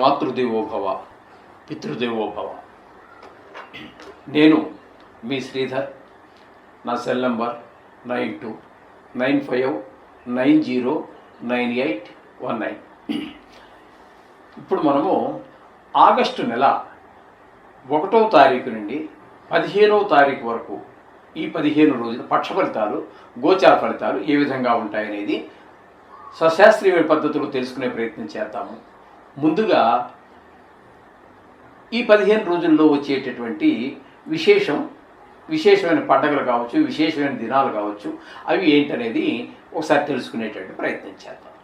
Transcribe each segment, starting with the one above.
మాతృదేవోభవ, పితృదేవోభవ. నేను మీ శ్రీధర్. నా cell number 9295909819. ఇప్పుడు మనము ఆగస్టు నెల 1వ తారీఖు నుండి 15వ తారీఖు వరకు ఈ 15 రోజుల పక్ష ఫలితాలు, గోచార ఫలితాలు ఏ విధంగా ఉంటాయనేది సశాస్త్రీయ పద్ధతిలో తెలుసుకునే ప్రయత్నం చేద్దాము. ముందుగా ఈ 15 రోజుల్లో వచ్చేటటువంటి విశేషమైన పండుగలు కావచ్చు, విశేషమైన దినాలు కావచ్చు, అవి ఏంటనేది ఒకసారి తెలుసుకునేటటువంటి ప్రయత్నం చేద్దాం.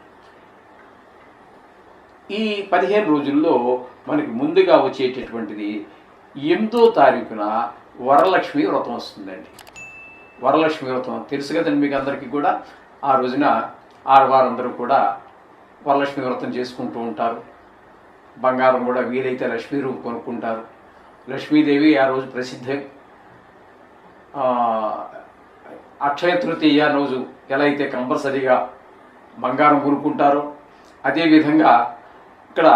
ఈ 15 రోజుల్లో మనకి ముందుగా వచ్చేటటువంటిది 8వ తారీఖున వరలక్ష్మి వ్రతం వస్తుందండి. వరలక్ష్మి వ్రతం తెలుసు కదండి మీకు అందరికీ కూడా. ఆ రోజున ఆడవారందరూ కూడా వరలక్ష్మి వ్రతం చేసుకుంటూ ఉంటారు. బంగారం కూడా వీలైతే లక్ష్మీ రూపు కొనుక్కుంటారు. లక్ష్మీదేవి ఆ రోజు ప్రసిద్ధం. అక్షయ తృతీయ రోజు ఎలా అయితే కంపల్సరీగా బంగారం కొనుక్కుంటారో, అదేవిధంగా ఇక్కడ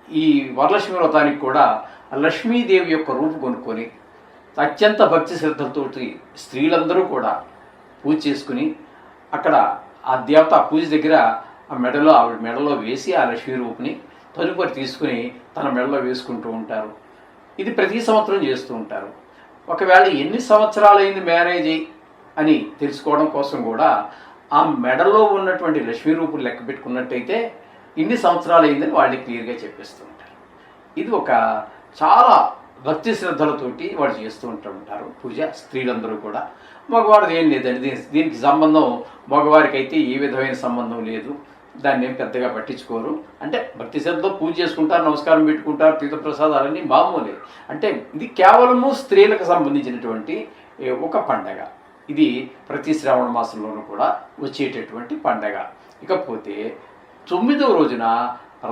ఈ వరలక్ష్మి వ్రతానికి కూడా లక్ష్మీదేవి యొక్క రూపు కొనుక్కొని అత్యంత భక్తి శ్రద్ధలతోటి స్త్రీలందరూ కూడా పూజ చేసుకుని అక్కడ ఆ దేవత పూజ దగ్గర ఆవిడ మెడలో వేసి ఆ లక్ష్మీ రూపుని తదుపరి తీసుకుని తన మెడలో వేసుకుంటూ ఉంటారు. ఇది ప్రతి సంవత్సరం చేస్తూ ఉంటారు. ఒకవేళ ఎన్ని సంవత్సరాలైంది మ్యారేజ్ అని తెలుసుకోవడం కోసం కూడా ఆ మెడలో ఉన్నటువంటి లక్ష్మీ రూపులు లెక్క పెట్టుకున్నట్టయితే ఇన్ని సంవత్సరాలు అయిందని వాళ్ళు క్లియర్గా చెప్పేస్తూ ఉంటారు. ఇది ఒక చాలా భక్తి శ్రద్ధలతోటి వాళ్ళు చేస్తూ ఉంటారు పూజ, స్త్రీలందరూ కూడా. మగవాడిది ఏం లేదండి, దీనికి సంబంధం మగవారికి అయితే ఏ విధమైన సంబంధం లేదు. దాన్ని ఏం పెద్దగా పట్టించుకోరు. అంటే భక్తి శ్రద్ధతో పూజ చేసుకుంటారు, నమస్కారం పెట్టుకుంటారు, తీర్థప్రసాదాలన్నీ మామూలే. అంటే ఇది కేవలము స్త్రీలకు సంబంధించినటువంటి ఒక పండగ. ఇది ప్రతి శ్రావణ మాసంలోనూ కూడా వచ్చేటటువంటి పండగ. ఇకపోతే 9వ రోజున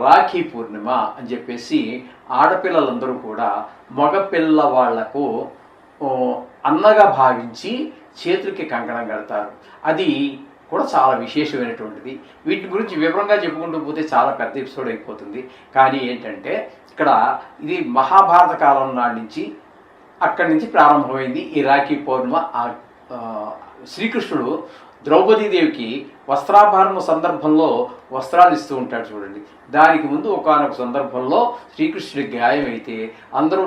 రాఖీ పూర్ణిమ అని చెప్పేసి ఆడపిల్లలందరూ కూడా మగపిల్ల వాళ్లకు అన్నగా భావించి చేతులకి కంకణం కడతారు. అది కూడా చాలా విశేషమైనటువంటిది. వీటి గురించి వివరంగా చెప్పుకుంటూ పోతే చాలా పెద్ద ఎపిసోడ్ అయిపోతుంది. కానీ ఏంటంటే ఇక్కడ ఇది మహాభారత కాలం నాటి నుంచి అక్కడి నుంచి ప్రారంభమైంది ఈ రాఖీ పౌర్ణిమ. శ్రీకృష్ణుడు ద్రౌపదీదేవికి వస్త్రాభరణ సందర్భంలో వస్త్రాలు ఇస్తూ ఉంటాడు చూడండి. దానికి ముందు ఒకానొక సందర్భంలో శ్రీకృష్ణుడికి గాయం అయితే అందరూ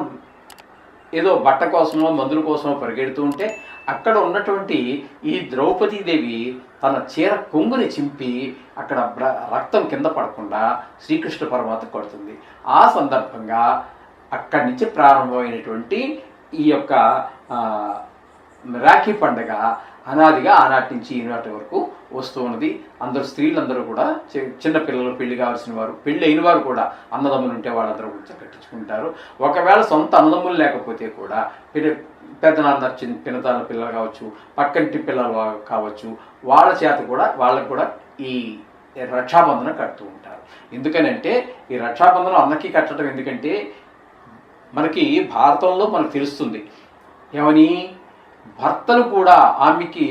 ఏదో బట్ట కోసమో మందుల కోసమో పరిగెడుతూ ఉంటే అక్కడ ఉన్నటువంటి ఈ ద్రౌపదీదేవి తన చీర కొంగుని చింపి అక్కడ రక్తం కింద పడకుండా శ్రీకృష్ణ పరమాత్మ కొడుతుంది. ఆ సందర్భంగా అక్కడి నుంచి ప్రారంభమైనటువంటి ఈ యొక్క రాఖీ పండుగ అనాదిగా ఆనాటి నుంచి ఈనాటి వరకు వస్తూ ఉన్నది. అందరూ స్త్రీలందరూ కూడా చిన్నపిల్లలు, పెళ్లి కావాల్సిన వారు, పెళ్ళి అయిన వారు కూడా అన్నదమ్ములు ఉంటే వాళ్ళందరూ కూడా కట్టించుకుంటారు. ఒకవేళ సొంత అన్నదమ్ములు లేకపోతే కూడా పెద్దనాన్న పినతాల పిల్లలు కావచ్చు, పక్కంటి పిల్లలు కావచ్చు, వాళ్ళకు కూడా ఈ రక్షాబంధనం కడుతూ ఉంటారు. ఎందుకనంటే ఈ రక్షాబంధనం అన్నకి కట్టడం ఎందుకంటే మనకి భారతంలో మనకు తెలుస్తుంది ఏమని, భర్తలు కూడా ఆమెకి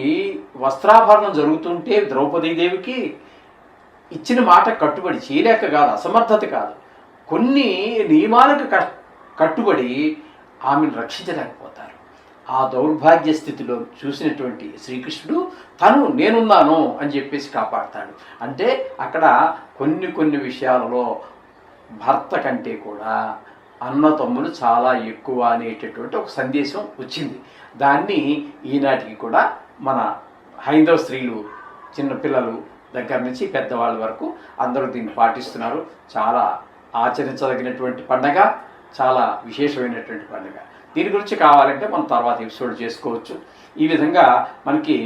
వస్త్రాభరణం జరుగుతుంటే ద్రౌపదీదేవికి ఇచ్చిన మాట కట్టుబడి చేయలేక కాదు, అసమర్థత కాదు, కొన్ని నియమాలకు కట్టుబడి ఆమెను రక్షించలేకపోతారు. ఆ దౌర్భాగ్య స్థితిలో చూసినటువంటి శ్రీకృష్ణుడు నేనున్నాను అని చెప్పేసి కాపాడతాడు. అంటే అక్కడ కొన్ని విషయాలలో భర్త కంటే కూడా అన్న తమ్ములు చాలా ఎక్కువ అనేటటువంటి ఒక సందేశం వచ్చింది. దాన్ని ఈనాటికి కూడా మన హైందవ స్త్రీలు, చిన్నపిల్లలు దగ్గర నుంచి పెద్దవాళ్ళ వరకు అందరూ దీన్ని పాటిస్తున్నారు. చాలా ఆచరించదగినటువంటి పండగ, చాలా విశేషమైనటువంటి పండుగ. దీని గురించి కావాలంటే మనం తర్వాత ఎపిసోడ్ చేసుకోవచ్చు. ఈ విధంగా మనకి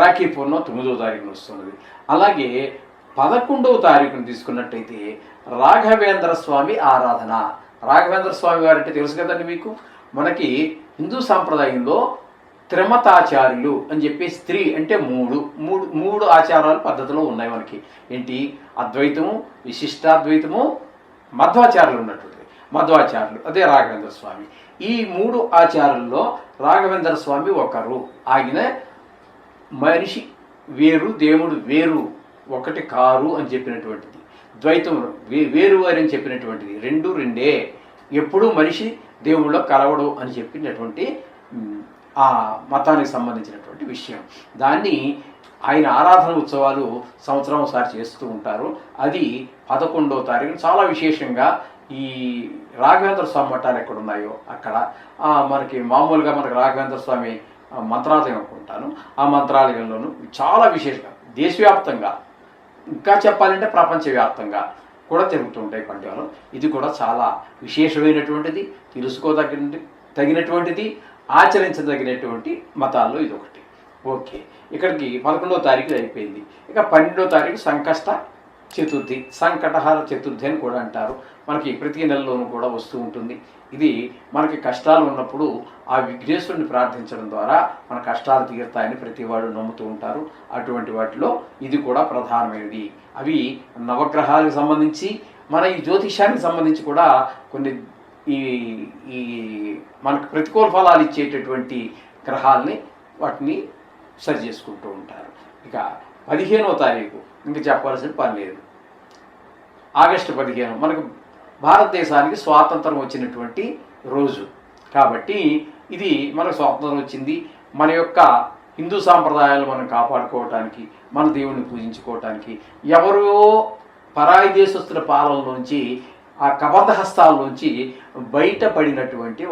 రాఖీ పూర్ణిమ 9వ తారీఖున వస్తున్నది. అలాగే 11వ తారీఖున తీసుకున్నట్టయితే రాఘవేంద్ర స్వామి ఆరాధన. రాఘవేంద్ర స్వామి వారు అంటే తెలుసు కదండి మీకు. మనకి హిందూ సాంప్రదాయంలో త్రిమతాచార్యులు అని చెప్పి స్త్రీ అంటే మూడు ఆచారాలు పద్ధతిలో ఉన్నాయి మనకి. ఏంటి? అద్వైతము, విశిష్టాద్వైతము, మధ్వాచార్యులు ఉన్నటువంటి మధ్వాచార్యులు, అదే రాఘవేంద్ర స్వామి. ఈ 3 ఆచారాల్లో రాఘవేంద్ర స్వామి ఒకరు. ఆయన మనిషి వేరు, దేవుడు వేరు ఒకటి కారు అని చెప్పినటువంటిది, ద్వైతం వేరు అని చెప్పినటువంటిది, రెండు రెండే, ఎప్పుడూ మనిషి దేవుళ్ళో కలవడు అని చెప్పినటువంటి ఆ మతానికి సంబంధించినటువంటి విషయం. దాన్ని ఆయన ఆరాధన ఉత్సవాలు సంవత్సరం ఒకసారి చేస్తూ ఉంటారు. అది 11వ తారీఖు చాలా విశేషంగా ఈ రాఘవేంద్ర స్వామి మఠాలు ఎక్కడ ఉన్నాయో అక్కడ మనకి మామూలుగా మనకి రాఘవేంద్ర స్వామి మంత్రాలయం అనుకుంటాను, ఆ మంత్రాలయంలోనూ చాలా విశేషంగా దేశవ్యాప్తంగా, ఇంకా చెప్పాలంటే ప్రపంచవ్యాప్తంగా కూడా జరుగుతుంటాయి పండుగలు. ఇది కూడా చాలా విశేషమైనటువంటిది, తగినటువంటిది, ఆచరించదగినటువంటి మతాల్లో ఇది ఒకటి. ఓకే, ఇక్కడికి 11వ తారీఖు అయిపోయింది. ఇక 12వ తారీఖు సంకష్ట చతుర్థి, సంకటహార చతుర్థి అని కూడా అంటారు. మనకి ప్రతి నెలలోనూ కూడా వస్తూ ఉంటుంది. ఇది మనకి కష్టాలు ఉన్నప్పుడు ఆ విఘ్నేశ్వరుని ప్రార్థించడం ద్వారా మన కష్టాలు తీరుతాయని ప్రతి వాడు నమ్ముతూ ఉంటారు. అటువంటి వాటిలో ఇది కూడా ప్రధానమైనది. అవి నవగ్రహాలకు సంబంధించి, మన ఈ జ్యోతిషానికి సంబంధించి కూడా కొన్ని ఈ మనకు ప్రతికూల ఫలాలు ఇచ్చేటటువంటి గ్రహాలని వాటిని సరి చేసుకుంటూ ఉంటారు. ఇక 15వ తారీఖు ఇంకా చెప్పాల్సిన పని లేదు. ఆగస్టు 15 మనకు భారతదేశానికి స్వాతంత్రం వచ్చినటువంటి రోజు కాబట్టి ఇది మనకు స్వాతంత్రం వచ్చింది. మన యొక్క హిందూ సాంప్రదాయాలు మనం కాపాడుకోవటానికి, మన దేవుణ్ణి పూజించుకోవటానికి, ఎవరో పరాయి దేశస్తుల పాలనలోంచి, ఆ కబంధ హస్తాల్లోంచి బయటపడినటువంటి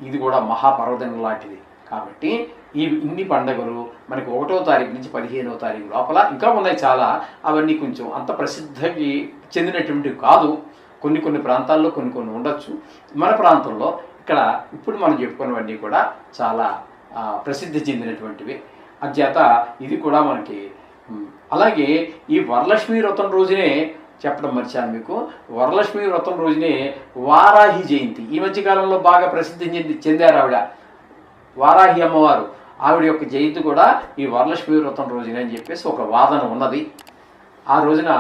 ఇది కూడా మహాపర్వదినం లాంటిది. కాబట్టి ఇన్ని పండుగలు మనకి 1వ తారీఖు నుంచి 15వ తారీఖు లోపల ఇంకా ఉన్నాయి చాలా. అవన్నీ కొంచెం అంత ప్రసిద్ధికి చెందినటువంటివి కాదు. కొన్ని ప్రాంతాల్లో కొన్ని ఉండొచ్చు. మన ప్రాంతంలో ఇక్కడ ఇప్పుడు మనం చెప్పుకున్నవన్నీ కూడా చాలా ప్రసిద్ధి చెందినటువంటివి. అంచేత ఇది కూడా మనకి. అలాగే ఈ వరలక్ష్మి వ్రతం రోజునే చెప్పడం మర్చాను మీకు. వరలక్ష్మి వ్రతం రోజునే వారాహి జయంతి. ఈ మధ్యకాలంలో బాగా ప్రసిద్ధి చెందారు ఆవిడ, వారాహి అమ్మవారు. ఆవిడ యొక్క జయంతి కూడా ఈ వరలక్ష్మి వ్రతం రోజునే అని చెప్పేసి ఒక వాదన ఉన్నది. ఆ రోజున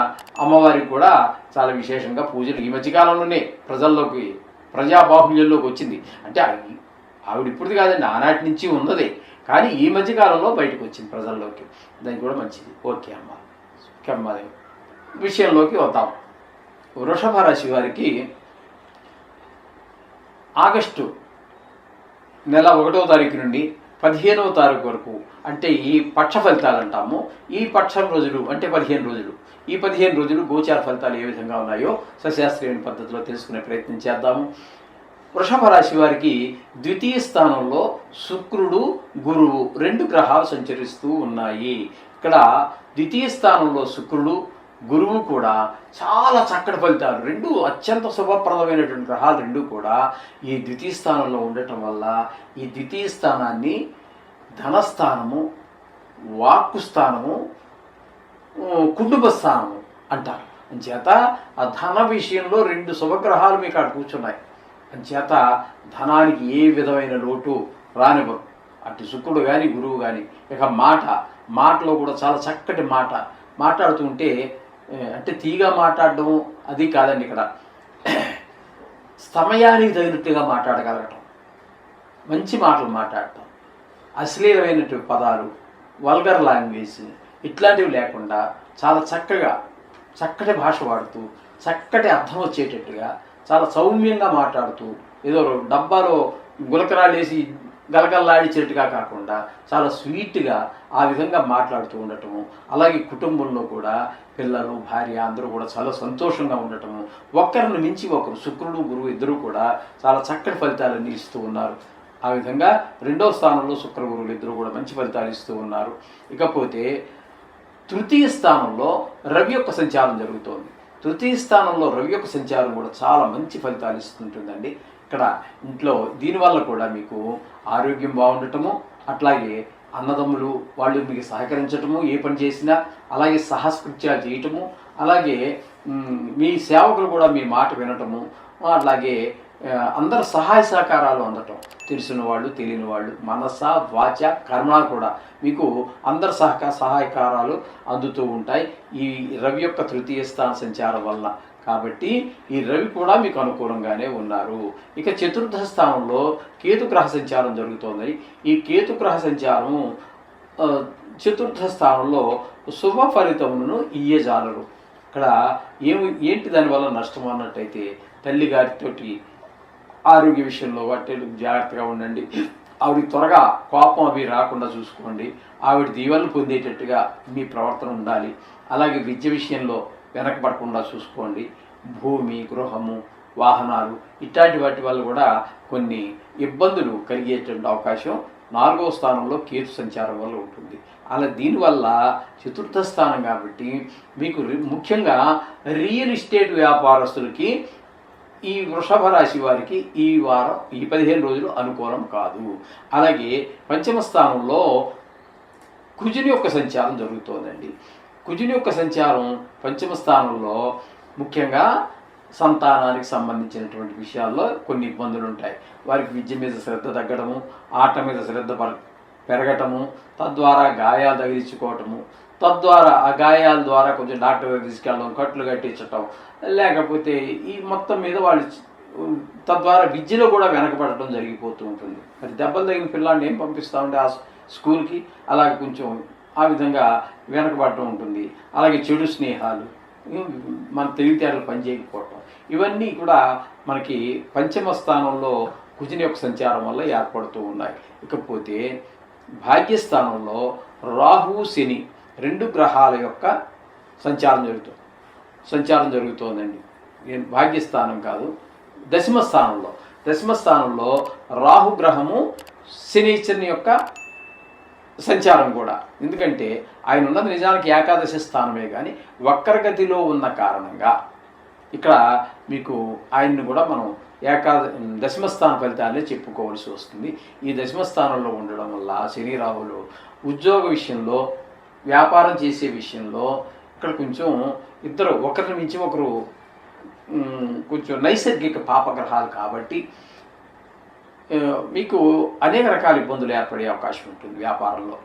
అమ్మవారికి కూడా చాలా విశేషంగా పూజలు ఈ మధ్యకాలంలోనే ప్రజాబాహుల్యంలోకి వచ్చింది. అంటే ఆవిడ ఇప్పుడుది కాదండి, ఆనాటి నుంచి ఉన్నదే, కానీ ఈ మధ్యకాలంలో బయటకు వచ్చింది ప్రజల్లోకి. దానికి కూడా మంచిది. ఓకే అమ్మ, విషయంలోకి వద్దాం. వృషభ రాశి వారికి ఆగస్టు నెల 1వ తారీఖు నుండి 15వ తారీఖు వరకు, అంటే ఈ పక్ష ఫలితాలు అంటాము. ఈ పక్షం రోజులు అంటే 15 రోజులు. ఈ 15 రోజులు గోచార ఫలితాలు ఏ విధంగా ఉన్నాయో సశాస్త్రీయ పద్ధతిలో తెలుసుకునే ప్రయత్నం చేద్దాము. వృషభ రాశి వారికి ద్వితీయ స్థానంలో శుక్రుడు, గురువు 2 గ్రహాలు సంచరిస్తూ ఉన్నాయి. ఇక్కడ ద్వితీయ స్థానంలో శుక్రుడు, గురువు కూడా చాలా చక్కటి ఫలితాలు, 2 అత్యంత శుభప్రదమైనటువంటి గ్రహాలు 2 కూడా ఈ ద్వితీయ స్థానంలో ఉండటం వల్ల ఈ ద్వితీయ స్థానాన్ని ధనస్థానము, వాక్కు స్థానము, కుటుంబ స్థానము అంటారు. అంచేత ఆ ధన విషయంలో 2 శుభగ్రహాలు మీకు అక్కడ కూర్చున్నాయి. అంచేత ధనానికి ఏ విధమైన లోటు రానివ్వరు, అటు శుక్రుడు కానీ గురువు కానీ. ఇక మాటలో కూడా చాలా చక్కటి మాట్లాడుతుంటే, అంటే తీగా మాట్లాడడం అది కాదండి, ఇక్కడ సమయానికి తగినట్టుగా మాట్లాడగలగటం, మంచి మాటలు మాట్లాడటం, అశ్లీలమైనటువంటి పదాలు, వల్గర్ లాంగ్వేజ్ ఇట్లాంటివి లేకుండా చాలా చక్కటి భాష వాడుతూ, చక్కటి అర్థం వచ్చేటట్టుగా, చాలా సౌమ్యంగా మాట్లాడుతూ, ఏదో డబ్బాలో గులకరాలు వేసి గలగల్లాడిచేట్టుగా కాకుండా చాలా స్వీట్గా ఆ విధంగా మాట్లాడుతూ ఉండటము. అలాగే కుటుంబంలో కూడా పిల్లలు, భార్య అందరూ కూడా చాలా సంతోషంగా ఉండటము. ఒకరిని మించి ఒకరు, శుక్రుడు, గురువు ఇద్దరూ కూడా చాలా చక్కటి ఫలితాలన్నీ ఇస్తూ ఉన్నారు. ఆ విధంగా 2వ స్థానంలో శుక్ర, గురువులు ఇద్దరు కూడా మంచి ఫలితాలు ఇస్తూ ఉన్నారు. ఇకపోతే తృతీయ స్థానంలో రవి యొక్క సంచారం జరుగుతోంది. తృతీయ స్థానంలో రవి యొక్క సంచారం కూడా చాలా మంచి ఫలితాలు ఇస్తుంటుందండి. ఇక్కడ ఇంట్లో దీనివల్ల కూడా మీకు ఆరోగ్యం బాగుండటము, అట్లాగే అన్నదమ్ములు వాళ్ళు మీకు సహకరించటము, ఏ పని చేసినా అలాగే సహస్కృత్యాలు చేయటము, అలాగే మీ సేవకులు కూడా మీ మాట వినటము, అట్లాగే అందరు సహాయ సహకారాలు అందటం, తెలిసిన వాళ్ళు తెలియని వాళ్ళు, మనస వాచ కర్మ కూడా మీకు అందరు సహాయకారాలు అందుతూ ఉంటాయి ఈ రవి యొక్క తృతీయ స్థాన సంచారం వల్ల. కాబట్టి ఈ రవి కూడా మీకు అనుకూలంగానే ఉన్నారు. ఇక చతుర్థ స్థానంలో కేతుగ్రహ సంచారం జరుగుతోంది. ఈ కేతుగ్రహ సంచారం ఆ, చతుర్థ స్థానంలో శుభ ఫలితములను ఇయ్యజాలరు. ఇక్కడ ఏంటి దానివల్ల నష్టం అన్నట్టయితే తల్లి గారితోటి ఆరోగ్య విషయంలో వాటి జాగ్రత్తగా ఉండండి. ఆవిడ త్వరగా కోపం అవి రాకుండా చూసుకోండి. ఆవిడ దీవెనలు పొందేటట్టుగా మీ ప్రవర్తన ఉండాలి. అలాగే విద్య విషయంలో వెనకబడకుండా చూసుకోండి. భూమి, గృహము, వాహనాలు ఇట్లాంటి వాటి వల్ల కూడా కొన్ని ఇబ్బందులు కలిగేటువంటి అవకాశం 4వ స్థానంలో కేతు సంచారం వల్ల ఉంటుంది. అలా దీనివల్ల చతుర్థ స్థానం కాబట్టి మీకు ముఖ్యంగా రియల్ ఎస్టేట్ వ్యాపారస్తులకి ఈ వృషభ రాశి వారికి ఈ వారం ఈ 15 రోజులు అనుకూలం కాదు. అలాగే పంచమ స్థానంలో కుజుని యొక్క సంచారం జరుగుతోందండి. కుజుని యొక్క సంచారం పంచమ స్థానంలో ముఖ్యంగా సంతానానికి సంబంధించినటువంటి విషయాల్లో కొన్ని ఇబ్బందులు ఉంటాయి. వారికి విద్య మీద శ్రద్ధ తగ్గడము, ఆట మీద శ్రద్ధ పెరగటము, తద్వారా గాయాలు తగిలించుకోవటము, తద్వారా ఆ గాయాల ద్వారా కొంచెం డాక్టర్ దగ్గర తీసుకెళ్ళడం, కట్లు కట్టించటం, లేకపోతే ఈ మొత్తం మీద వాళ్ళు తద్వారా విద్యలో కూడా వెనకబడటం జరిగిపోతూ ఉంటుంది. మరి దెబ్బలు తగిన పిల్లాడిని ఏం పంపిస్తామంటే ఆ స్కూల్కి అలాగే కొంచెం ఆ విధంగా వెనకబడటం ఉంటుంది. అలాగే చెడు స్నేహాలు, మన తెలివితేటలు పనిచేయకపోవటం, ఇవన్నీ కూడా మనకి పంచమ స్థానంలో కుజుని యొక్క సంచారం వల్ల ఏర్పడుతూ ఉన్నాయి. ఇకపోతే భాగ్యస్థానంలో రాహు, శని 2 గ్రహాల యొక్క సంచారం జరుగుతోందండి. భాగ్యస్థానం కాదు, దశమ స్థానంలో రాహు గ్రహము, శనిశ్చరుని యొక్క సంచారం కూడా. ఎందుకంటే ఆయన ఉన్నది నిజానికి ఏకాదశి స్థానమే, కానీ వక్రగతిలో ఉన్న కారణంగా ఇక్కడ మీకు ఆయన్ని కూడా మనం దశమ స్థాన ఫలితాలే చెప్పుకోవాల్సి వస్తుంది. ఈ దశమ స్థానంలో ఉండడం వల్ల శని రాహులు ఉద్యోగ విషయంలో, వ్యాపారం చేసే విషయంలో ఇక్కడ కొంచెం ఇద్దరు ఒకరిని మించి ఒకరు కొంచెం నైసర్గిక పాపగ్రహాలు కాబట్టి మీకు అనేక రకాల ఇబ్బందులు ఏర్పడే అవకాశం ఉంటుంది వ్యాపారంలో.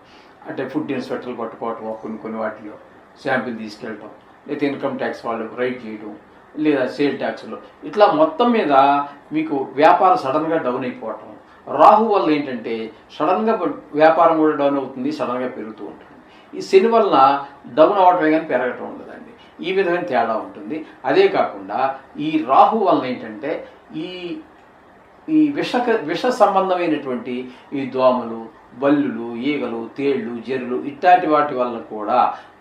అంటే ఫుడ్ ఇన్స్పెక్టర్లు పట్టుకోవటం, కొన్ని వాటిలో శాంపిల్ తీసుకెళ్ళటం, లేదా ఇన్కమ్ ట్యాక్స్ వాళ్ళు రైడ్ చేయడం, లేదా సేల్ ట్యాక్స్లో, ఇట్లా మొత్తం మీద మీకు వ్యాపారం సడన్గా డౌన్ అయిపోవటం. రాహు వల్ల ఏంటంటే సడన్గా వ్యాపారం కూడా డౌన్ అవుతుంది, సడన్గా పెరుగుతూ ఉంటుంది. ఈ శని వలన డౌన్ అవ్వటమే కానీ పెరగటం ఉండదండి. ఈ విధమైన తేడా ఉంటుంది. అదే కాకుండా ఈ రాహు వలన ఏంటంటే ఈ విష సంబంధమైనటువంటి ఈ దోమలు, బల్లులు, ఈగలు, తేళ్లు, జెర్రులు ఇట్లాంటి వాటి వల్ల కూడా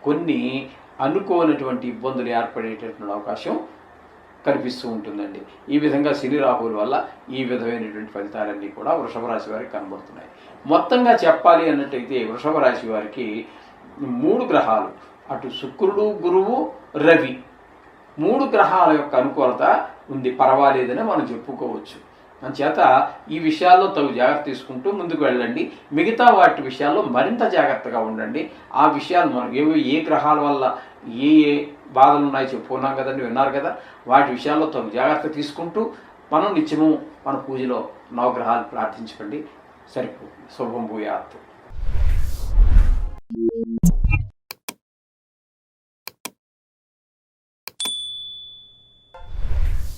కొన్ని అనుకోనటువంటి ఇబ్బందులు ఏర్పడేటటువంటి అవకాశం కనిపిస్తూ ఉంటుందండి. ఈ విధంగా శని రాహువుల వల్ల ఈ విధమైనటువంటి ఫలితాలన్నీ కూడా వృషభ రాశి వారికి కనబడుతున్నాయి. మొత్తంగా చెప్పాలి అన్నట్టయితే వృషభ రాశి వారికి 3 గ్రహాలు, అటు శుక్రుడు, గురువు, రవి 3 గ్రహాల యొక్క అనుకూలత ఉంది, పర్వాలేదని మనం చెప్పుకోవచ్చు. అందుచేత ఈ విషయాల్లో తగు జాగ్రత్త తీసుకుంటూ ముందుకు వెళ్ళండి. మిగతా వాటి విషయాల్లో మరింత జాగ్రత్తగా ఉండండి. ఆ విషయాలు మనం ఏ గ్రహాల వల్ల ఏ బాధలు ఉన్నాయో చెప్పుకున్నాం కదండి, విన్నారు కదా. వాటి విషయాల్లో తగు జాగ్రత్త తీసుకుంటూ మనం నిత్యము మన పూజలో నవగ్రహాలు ప్రార్థించుకోండి. సరిపోతుంది. శుభం భూయాత్.